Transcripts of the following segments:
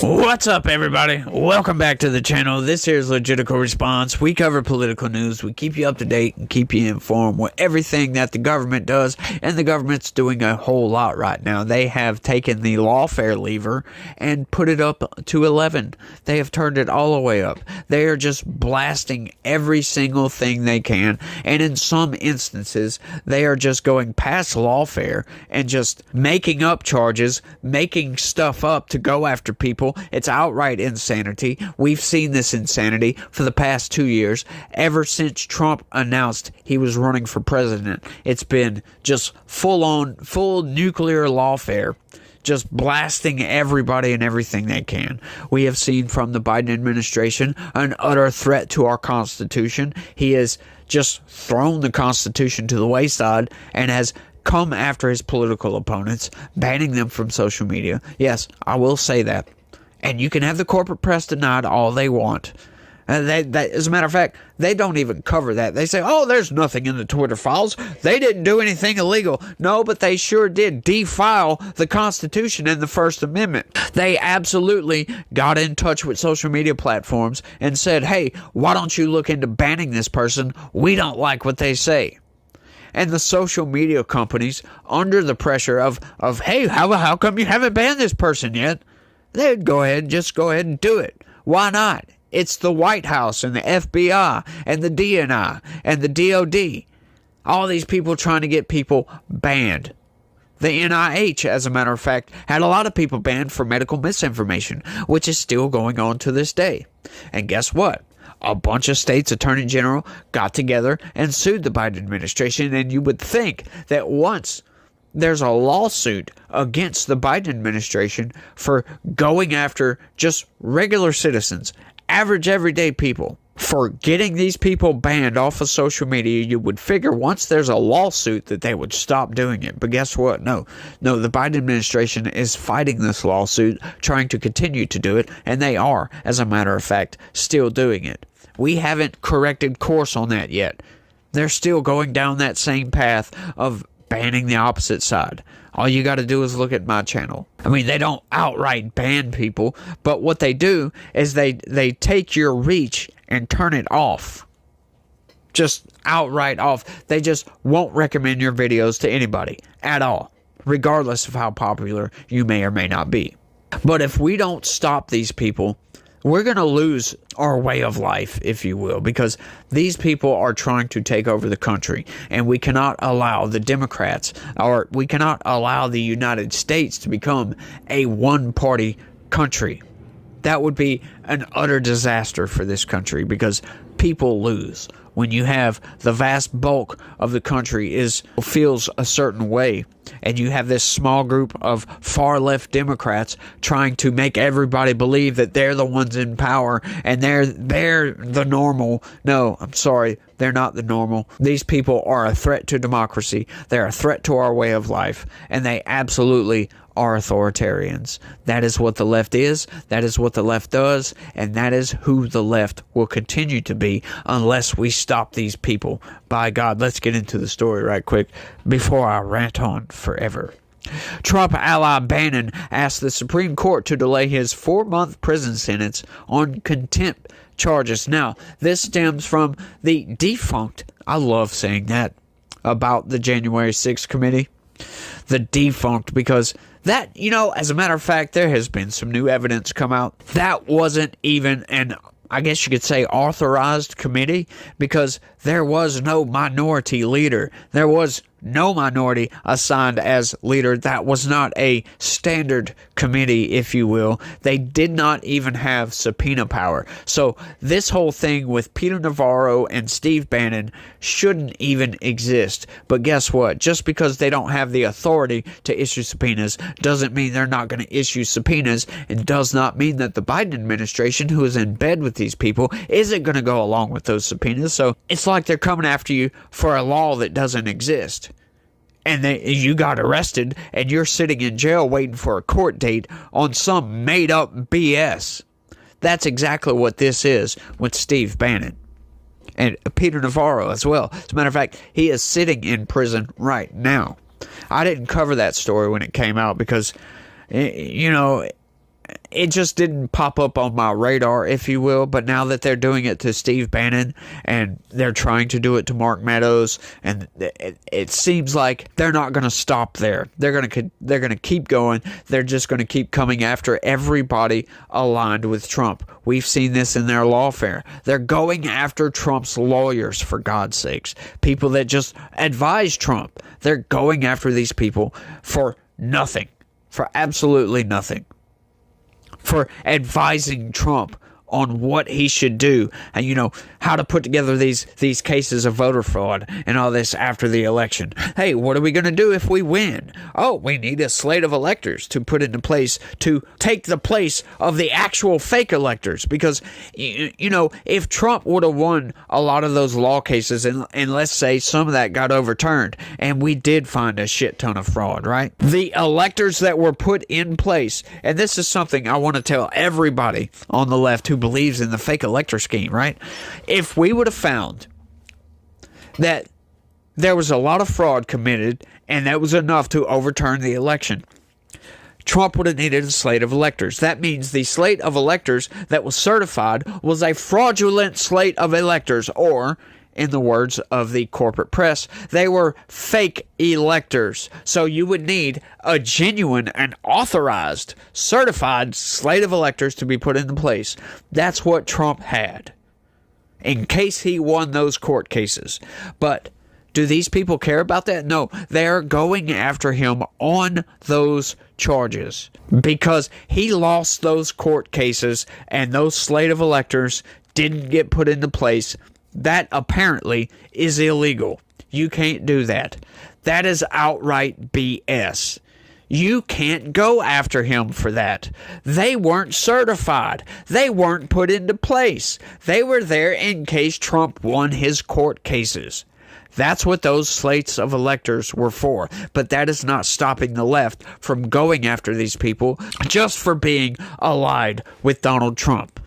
What's up, everybody? Welcome back to the channel. This here is Legitical Response. We cover political news. We keep you up to date and keep you informed with everything that the government does, and the government's doing a whole lot right now. They have taken the lawfare lever and put it up to 11. They have turned it all the way up. They are just blasting every single thing they can, and in some instances, they are just going past lawfare and just making up charges, making stuff up to go after people. It's outright insanity. We've seen this insanity for the past 2 years. Ever since Trump announced he was running for president, it's been just full nuclear lawfare, just blasting everybody and everything they can. We have seen from the Biden administration an utter threat to our Constitution. He has just thrown the Constitution to the wayside and has come after his political opponents, banning them from social media. Yes, I will say that. And you can have the corporate press denied all they want. As a matter of fact, they don't even cover that. They say, oh, there's nothing in the Twitter files. They didn't do anything illegal. No, but they sure did defile the Constitution and the First Amendment. They absolutely got in touch with social media platforms and said, hey, why don't you look into banning this person? We don't like what they say. And the social media companies, under the pressure of hey, how come you haven't banned this person yet? They'd go ahead and do it. Why not? It's the White House and the FBI and the DNI and the DOD. All these people trying to get people banned. The NIH, as a matter of fact, had a lot of people banned for medical misinformation, which is still going on to this day. And guess what? A bunch of states' attorney general got together and sued the Biden administration, and you would think that once there's a lawsuit against the Biden administration for going after just regular citizens, average everyday people, for getting these people banned off of social media, you would figure once there's a lawsuit that they would stop doing it. But guess what? No, the Biden administration is fighting this lawsuit, trying to continue to do it, and they are, as a matter of fact, still doing it. We haven't corrected course on that yet. They're still going down that same path of banning the opposite side. All you got to do is look at my channel. I mean, they don't outright ban people, but what they do is they take your reach and turn it off. Just outright off. They just won't recommend your videos to anybody at all, regardless of how popular you may or may not be. But if we don't stop these people, we're going to lose our way of life, if you will, because these people are trying to take over the country, and we cannot allow the Democrats, or we cannot allow the United States to become a one-party country. That would be an utter disaster for this country, because people lose. When you have the vast bulk of the country feels a certain way, and you have this small group of far-left Democrats trying to make everybody believe that they're the ones in power and they're the normal. No, I'm sorry, they're not the normal. These people are a threat to democracy. They're a threat to our way of life, and they absolutely are authoritarians. That is what the left is, that is what the left does, and that is who the left will continue to be unless we stop these people. By God, let's get into the story right quick before I rant on forever. Trump ally Bannon asked the Supreme Court to delay his 4-month prison sentence on contempt charges. Now, this stems from the defunct, I love saying that about the January 6th committee, the defunct, because that, as a matter of fact, there has been some new evidence come out. That wasn't even an, I guess you could say, authorized committee, because there was no minority leader. There was no minority assigned as leader. That was not a standard committee, if you will. They did not even have subpoena power. So this whole thing with Peter Navarro and Steve Bannon shouldn't even exist. But guess what? Just because they don't have the authority to issue subpoenas doesn't mean they're not going to issue subpoenas, and does not mean that the Biden administration, who is in bed with these people, isn't going to go along with those subpoenas. So it's like they're coming after you for a law that doesn't exist. And you got arrested, and you're sitting in jail waiting for a court date on some made-up BS. That's exactly what this is with Steve Bannon. And Peter Navarro as well. As a matter of fact, he is sitting in prison right now. I didn't cover that story when it came out because, it just didn't pop up on my radar, if you will. But now that they're doing it to Steve Bannon and they're trying to do it to Mark Meadows, and it seems like they're not going to stop there. They're going to keep going. They're just going to keep coming after everybody aligned with Trump. We've seen this in their lawfare. They're going after Trump's lawyers, for God's sakes. People that just advise Trump. They're going after these people for nothing. For absolutely nothing. For advising Trump on what he should do, and how to put together these cases of voter fraud and all this after the election. Hey, what are we going to do if we win? Oh, we need a slate of electors to put into place to take the place of the actual fake electors, because if Trump would have won a lot of those law cases, and let's say some of that got overturned and we did find a shit ton of fraud, right? The electors that were put in place, and this is something I want to tell everybody on the left who believes in the fake elector scheme, right? If we would have found that there was a lot of fraud committed and that was enough to overturn the election, Trump would have needed a slate of electors. That means the slate of electors that was certified was a fraudulent slate of electors, or, in the words of the corporate press, they were fake electors. So you would need a genuine and authorized, certified slate of electors to be put into place. That's what Trump had, in case he won those court cases. But do these people care about that? No, they're going after him on those charges because he lost those court cases and those slate of electors didn't get put into place. That apparently is illegal. You can't do that. That is outright BS. You can't go after him for that. They weren't certified. They weren't put into place. They were there in case Trump won his court cases. That's what those slates of electors were for. But that is not stopping the left from going after these people just for being allied with Donald Trump.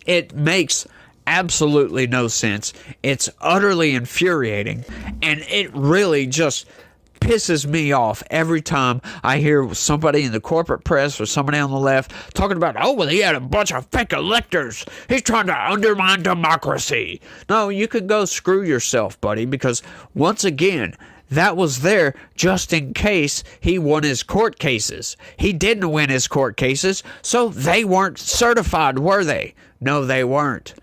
It makes absolutely no sense. It's utterly infuriating, and it really just pisses me off every time I hear somebody in the corporate press or somebody on the left talking about, oh, well, he had a bunch of fake electors. He's trying to undermine democracy. No, you can go screw yourself, buddy, because once again, that was there just in case he won his court cases. He didn't win his court cases, so they weren't certified, were they? No, they weren't.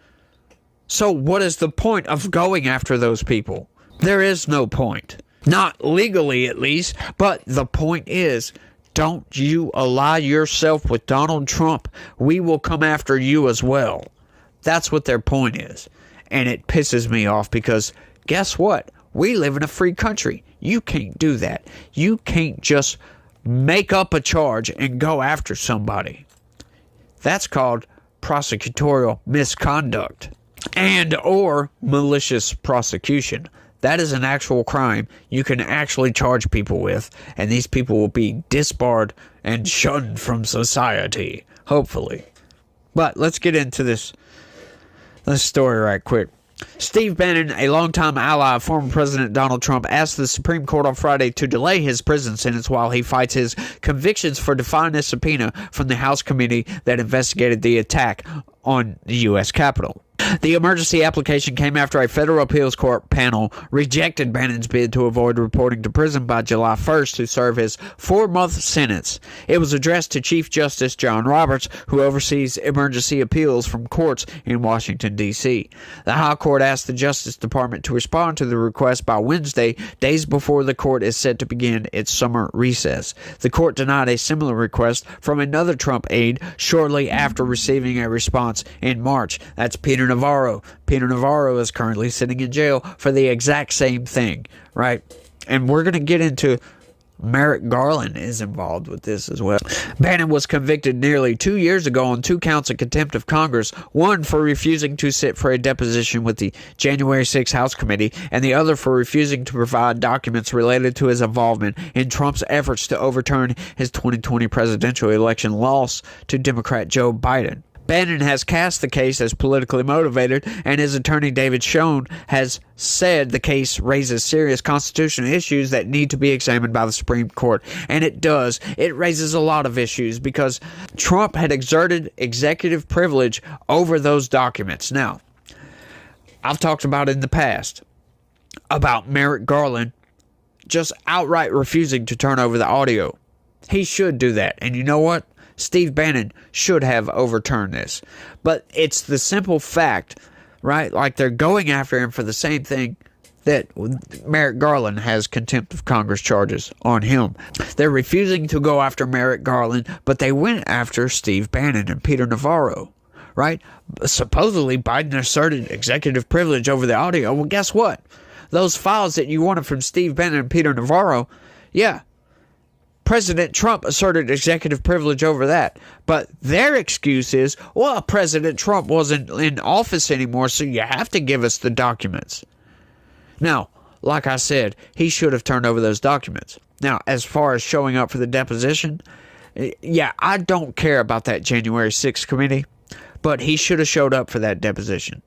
So what is the point of going after those people? There is no point. Not legally, at least. But the point is, don't you ally yourself with Donald Trump. We will come after you as well. That's what their point is. And it pisses me off because guess what? We live in a free country. You can't do that. You can't just make up a charge and go after somebody. That's called prosecutorial misconduct and or malicious prosecution. That is an actual crime you can actually charge people with, and these people will be disbarred and shunned from society, hopefully. But let's get into this story right quick. Steve Bannon, a longtime ally of former President Donald Trump, asked the Supreme Court on Friday to delay his prison sentence while he fights his convictions for defying a subpoena from the House committee that investigated the attack on the U.S. Capitol. The emergency application came after a federal appeals court panel rejected Bannon's bid to avoid reporting to prison by July 1st to serve his 4-month sentence. It was addressed to Chief Justice John Roberts, who oversees emergency appeals from courts in Washington, D.C. The High Court asked the Justice Department to respond to the request by Wednesday, days before the court is set to begin its summer recess. The court denied a similar request from another Trump aide shortly after receiving a response in March. That's Peter Navarro. Peter Navarro is currently sitting in jail for the exact same thing, right? And we're going to get into Merrick Garland is involved with this as well. Bannon was convicted nearly 2 years ago on 2 counts of contempt of Congress, one for refusing to sit for a deposition with the January 6 House Committee, and the other for refusing to provide documents related to his involvement in Trump's efforts to overturn his 2020 presidential election loss to Democrat Joe Biden. Bannon has cast the case as politically motivated, and his attorney David Schoen has said the case raises serious constitutional issues that need to be examined by the Supreme Court. And it does. It raises a lot of issues because Trump had exerted executive privilege over those documents. Now, I've talked about in the past about Merrick Garland just outright refusing to turn over the audio. He should do that. And you know what? Steve Bannon should have overturned this. But it's the simple fact, right? Like they're going after him for the same thing that Merrick Garland has contempt of Congress charges on him. They're refusing to go after Merrick Garland, but they went after Steve Bannon and Peter Navarro, right? Supposedly Biden asserted executive privilege over the audio. Well, guess what? Those files that you wanted from Steve Bannon and Peter Navarro, yeah, President Trump asserted executive privilege over that. But their excuse is, well, President Trump wasn't in office anymore, so you have to give us the documents. Now, like I said, he should have turned over those documents. Now, as far as showing up for the deposition, yeah, I don't care about that January 6th committee, but he should have showed up for that deposition.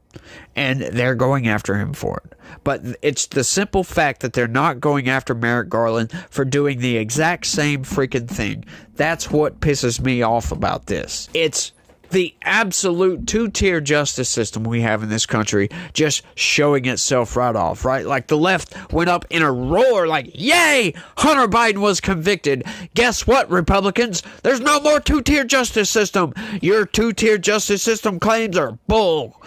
And they're going after him for it. But it's the simple fact that they're not going after Merrick Garland for doing the exact same freaking thing. That's what pisses me off about this. It's the absolute two-tier justice system we have in this country just showing itself right off, right? Like the left went up in a roar like, yay, Hunter Biden was convicted. Guess what, Republicans? There's no more two-tier justice system. Your two-tier justice system claims are bull.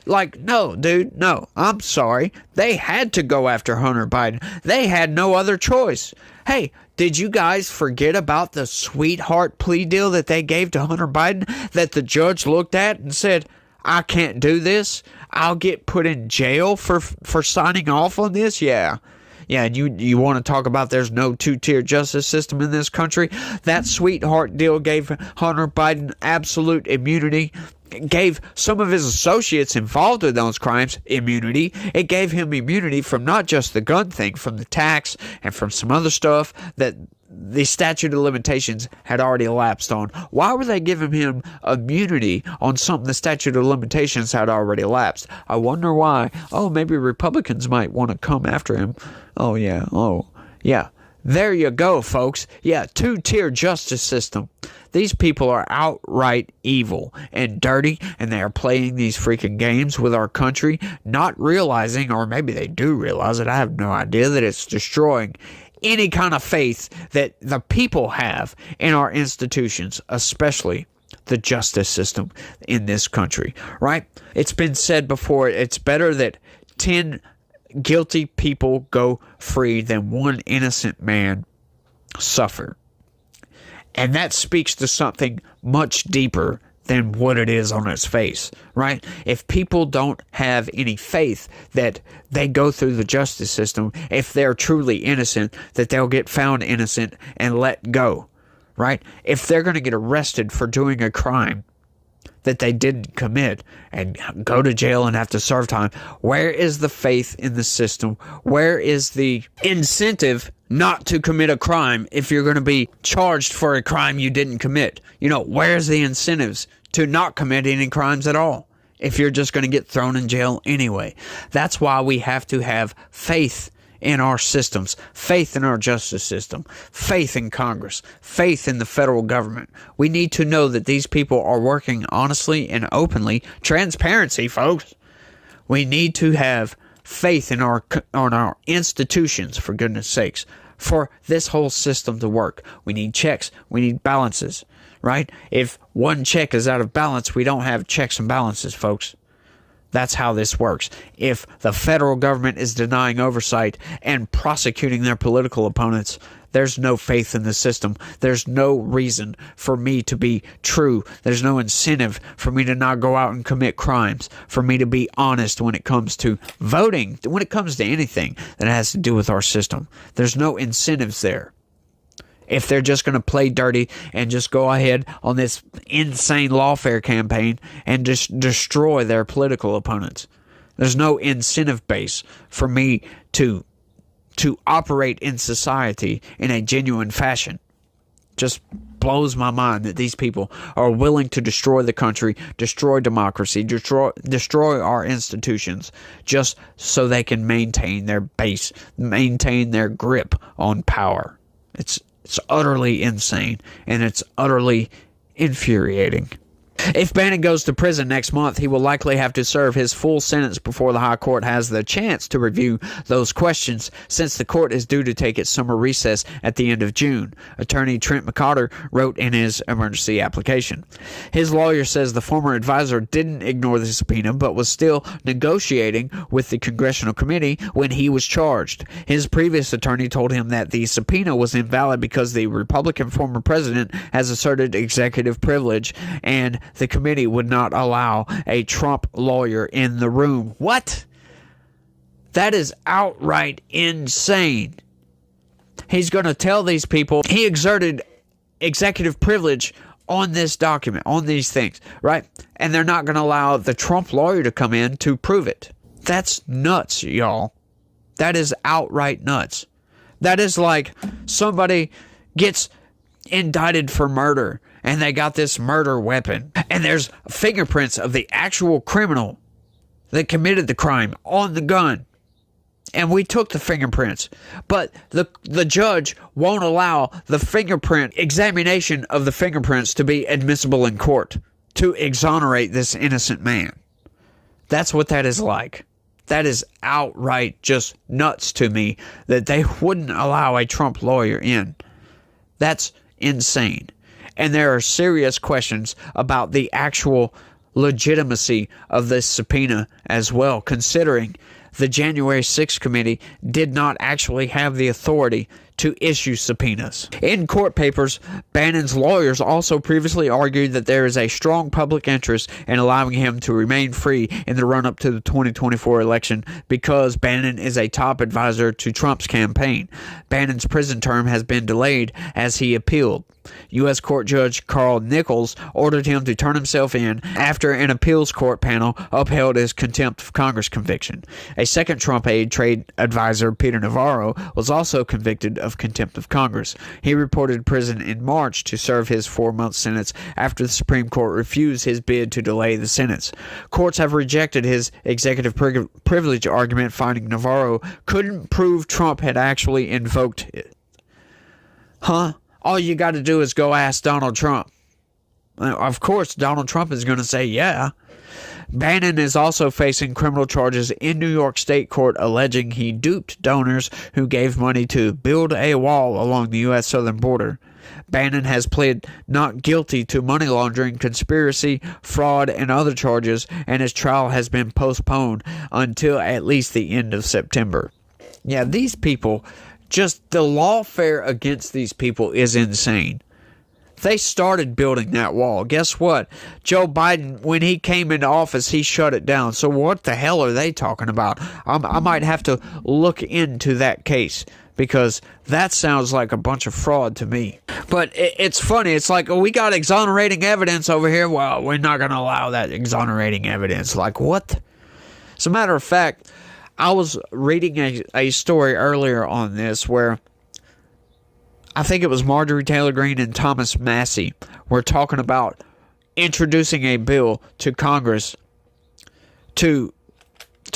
Like, no, dude, no. I'm sorry. They had to go after Hunter Biden. They had no other choice. Hey, did you guys forget about the sweetheart plea deal that they gave to Hunter Biden that the judge looked at and said, I can't do this? I'll get put in jail for signing off on this? Yeah. Yeah, and you want to talk about there's no two-tier justice system in this country? That sweetheart deal gave Hunter Biden absolute immunity. It gave some of his associates involved in those crimes immunity. It gave him immunity from not just the gun thing, from the tax and from some other stuff that the statute of limitations had already elapsed on. Why were they giving him immunity on something the statute of limitations had already elapsed? I wonder why. Oh, maybe Republicans might want to come after him. Oh, yeah. Oh, yeah. There you go, folks. Yeah, two-tier justice system. These people are outright evil and dirty, and they are playing these freaking games with our country, not realizing, or maybe they do realize it, I have no idea, that it's destroying any kind of faith that the people have in our institutions, especially the justice system in this country, right? It's been said before, it's better that 10 guilty people go free than one innocent man suffer. And that speaks to something much deeper than what it is on its face, right? If people don't have any faith that they go through the justice system, if they're truly innocent, that they'll get found innocent and let go, right? If they're going to get arrested for doing a crime that they didn't commit and go to jail and have to serve time, where is the faith in the system? Where is the incentive not to commit a crime if you're going to be charged for a crime you didn't commit? You know, where's the incentives to not commit any crimes at all if you're just going to get thrown in jail anyway? That's why we have to have faith in our systems, faith in our justice system, faith in Congress, faith in the federal government. We need to know that these people are working honestly and openly. Transparency, folks. We need to have faith in our institutions, for goodness sakes, for this whole system to work. We need checks. We need balances, right? If one check is out of balance, we don't have checks and balances, folks. That's how this works. If the federal government is denying oversight and prosecuting their political opponents, there's no faith in the system. There's no reason for me to be true. There's no incentive for me to not go out and commit crimes, for me to be honest when it comes to voting, when it comes to anything that has to do with our system. There's no incentives there. If they're just going to play dirty and just go ahead on this insane lawfare campaign and just destroy their political opponents. There's no incentive base for me to operate in society in a genuine fashion. Just blows my mind that these people are willing to destroy the country, destroy democracy, destroy our institutions, just so they can maintain their base, maintain their grip on power. It's utterly insane, and it's utterly infuriating. If Bannon goes to prison next month, he will likely have to serve his full sentence before the High Court has the chance to review those questions, since the court is due to take its summer recess at the end of June, attorney Trent McCarter wrote in his emergency application. His lawyer says the former advisor didn't ignore the subpoena, but was still negotiating with the congressional committee when he was charged. His previous attorney told him that the subpoena was invalid because the Republican former president has asserted executive privilege, and the committee would not allow a Trump lawyer in the room. What? That is outright insane. He's going to tell these people he exerted executive privilege on this document, on these things, right? And they're not going to allow the Trump lawyer to come in to prove it. That's nuts, y'all. That is outright nuts. That is like somebody gets indicted for murder, and they got this murder weapon, and there's fingerprints of the actual criminal that committed the crime on the gun, and we took the fingerprints, but the judge won't allow the fingerprint examination of the fingerprints to be admissible in court to exonerate this innocent man. That's what that is like. That is outright just nuts to me that they wouldn't allow a Trump lawyer in. That's insane. And there are serious questions about the actual legitimacy of this subpoena as well, considering the January 6th committee did not actually have the authority to issue subpoenas. In court papers, Bannon's lawyers also previously argued that there is a strong public interest in allowing him to remain free in the run-up to the 2024 election because Bannon is a top advisor to Trump's campaign. Bannon's prison term has been delayed as he appealed. U.S. Court Judge Carl Nichols ordered him to turn himself in after an appeals court panel upheld his contempt of Congress conviction. A second Trump aide, trade advisor Peter Navarro, was also convicted of contempt of Congress. He reported prison in March to serve his 4-month sentence after the Supreme Court refused his bid to delay the sentence. Courts have rejected his executive privilege argument, finding Navarro couldn't prove Trump had actually invoked it. All you got to do is go ask Donald Trump. Of course, Donald Trump is going to say, yeah. Bannon is also facing criminal charges in New York State Court alleging he duped donors who gave money to build a wall along the U.S. southern border. Bannon has pled not guilty to money laundering, conspiracy, fraud, and other charges, and his trial has been postponed until at least the end of September. Yeah, these people, just the lawfare against these people is insane. They started building that wall. Guess what? Joe Biden, when he came into office, he shut it down. So what the hell are they talking about? I might have to look into that case, because that sounds like a bunch of fraud to me. But it's funny. It's like, we got exonerating evidence over here. Well, we're not going to allow that exonerating evidence. Like, what? As a matter of fact, I was reading a story earlier on this where I think it was Marjorie Taylor Greene and Thomas Massie were talking about introducing a bill to Congress to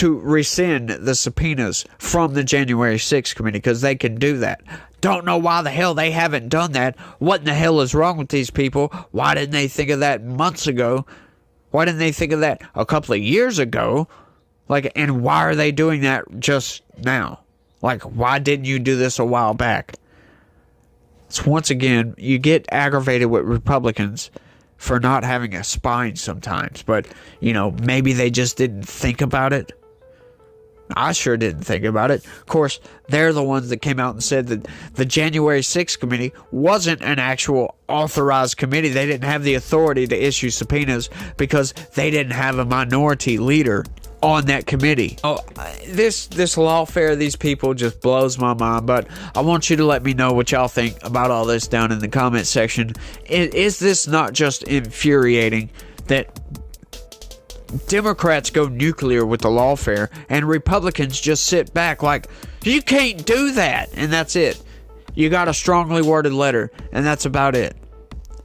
rescind the subpoenas from the January 6th committee, because they can do that. Don't know why the hell they haven't done that. What in the hell is wrong with these people? Why didn't they think of that months ago? Why didn't they think of that a couple of years ago? And why are they doing that just now? Why didn't you do this a while back? So once again, you get aggravated with Republicans for not having a spine sometimes. But, maybe they just didn't think about it. I sure didn't think about it. Of course, they're the ones that came out and said that the January 6th committee wasn't an actual authorized committee. They didn't have the authority to issue subpoenas because they didn't have a minority leader on that committee. This lawfare, these people, just blows my mind. But I want you to let me know what y'all think about all this down in the comment section. Is this not just infuriating that Democrats go nuclear with the lawfare and Republicans just sit back like, you can't do that, and that's it? You got a strongly worded letter, and that's about it.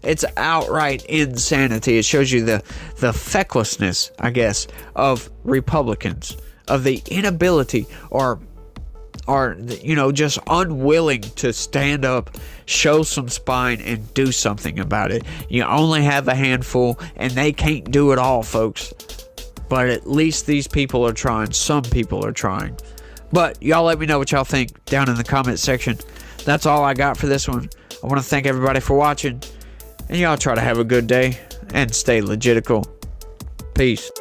It's outright insanity. It shows you the fecklessness, I guess, of Republicans, of the inability or just unwilling to stand up, show some spine, and do something about it. You only have a handful, and they can't do it all, folks. But at least these people are trying. Some people are trying. But y'all let me know what y'all think down in the comment section. That's all I got for this one. I want to thank everybody for watching. And y'all try to have a good day and stay legitical. Peace.